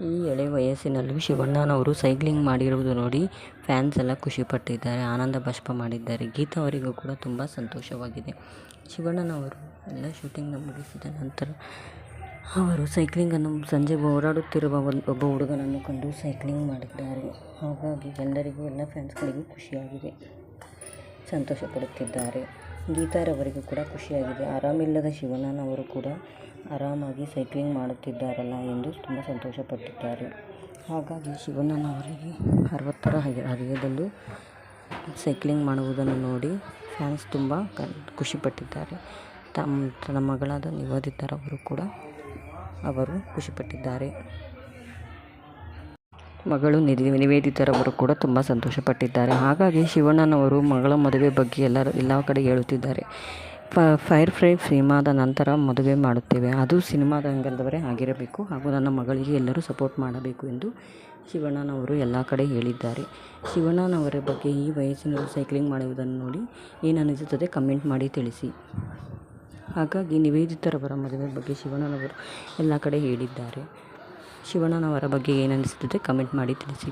ಈ ಎಳೆ ವಯಸ್ಸಿನಲ್ಲೂ ಶಿವಣ್ಣನವರು ಸೈಕ್ಲಿಂಗ್ ಮಾಡಿರುವುದು ನೋಡಿ ಫ್ಯಾನ್ಸ್ ಎಲ್ಲ ಖುಷಿಪಟ್ಟಿದ್ದಾರೆ, ಆನಂದ ಬಾಷ್ಪ ಮಾಡಿದ್ದಾರೆ. ಗೀತಾ ಅವರಿಗೂ ಕೂಡ ತುಂಬ ಸಂತೋಷವಾಗಿದೆ. ಶಿವಣ್ಣನವರು ಎಲ್ಲ ಶೂಟಿಂಗ್ನ ಮುಗಿಸಿದ ನಂತರ ಅವರು ಸೈಕ್ಲಿಂಗನ್ನು ಸಂಜೆ ಓಡಾಡುತ್ತಿರುವ ಒಬ್ಬ ಹುಡುಗನನ್ನು ಕಂಡು ಸೈಕ್ಲಿಂಗ್ ಮಾಡಿದ್ದಾರೆ. ಹಾಗಾಗಿ ಎಲ್ಲರಿಗೂ, ಎಲ್ಲ ಫ್ಯಾನ್ಸ್ಗಳಿಗೂ ಖುಷಿಯಾಗಿದೆ, ಸಂತೋಷ ಪಡುತ್ತಿದ್ದಾರೆ. ಗೀತಾರವರಿಗೂ ಕೂಡ ಖುಷಿಯಾಗಿದೆ. ಆರಾಮಿಲ್ಲದ ಶಿವಣ್ಣನವರು ಕೂಡ ಆರಾಮಾಗಿ ಸೈಕ್ಲಿಂಗ್ ಮಾಡುತ್ತಿದ್ದಾರಲ್ಲ ಎಂದು ತುಂಬ ಸಂತೋಷಪಟ್ಟಿದ್ದಾರೆ. ಹಾಗಾಗಿ ಶಿವಣ್ಣನವರಿಗೆ 60ರ ಹರೆಯದಲ್ಲೂ ಸೈಕ್ಲಿಂಗ್ ಮಾಡುವುದನ್ನು ನೋಡಿ ಫ್ಯಾನ್ಸ್ ತುಂಬ ಖುಷಿಪಟ್ಟಿದ್ದಾರೆ. ತನ್ನ ಮಗಳಾದ ನಿವೇದಿತಾರವರು ಕೂಡ ಅವರು ಖುಷಿಪಟ್ಟಿದ್ದಾರೆ. ಮಗಳು ನಿವೇದಿತಾರವರು ಕೂಡ ತುಂಬ ಸಂತೋಷಪಟ್ಟಿದ್ದಾರೆ. ಹಾಗಾಗಿ ಶಿವಣ್ಣನವರು ಮಗಳ ಮದುವೆ ಬಗ್ಗೆ ಎಲ್ಲ ಕಡೆ ಹೇಳುತ್ತಿದ್ದಾರೆ. ಫೈರ್ ಫ್ರೈ ಸಿನಿಮಾದ ನಂತರ ಮದುವೆ ಮಾಡುತ್ತೇವೆ, ಅದು ಸಿನಿಮಾದ ರಂಗದವರೇ ಆಗಿರಬೇಕು ಹಾಗೂ ನನ್ನ ಮಗಳಿಗೆ ಎಲ್ಲರೂ ಸಪೋರ್ಟ್ ಮಾಡಬೇಕು ಎಂದು ಶಿವಣ್ಣನವರು ಎಲ್ಲ ಕಡೆ ಹೇಳಿದ್ದಾರೆ. ಶಿವಣ್ಣನವರ ಬಗ್ಗೆ ಈ ವಯಸ್ಸಿನಲ್ಲಿ ಸೈಕ್ಲಿಂಗ್ ಮಾಡುವುದನ್ನು ನೋಡಿ ಏನನ್ನಿಸುತ್ತದೆ ಕಮೆಂಟ್ ಮಾಡಿ ತಿಳಿಸಿ. ಹಾಗಾಗಿ ನಿವೇದಿತಾರವರ ಮದುವೆ ಬಗ್ಗೆ ಶಿವಣ್ಣನವರು ಎಲ್ಲ ಕಡೆ ಹೇಳಿದ್ದಾರೆ. ಶಿವಣ್ಣನವರ ಬಗ್ಗೆ ಏನನ್ನಿಸುತ್ತದೆ ಕಮೆಂಟ್ ಮಾಡಿ ತಿಳಿಸಿ.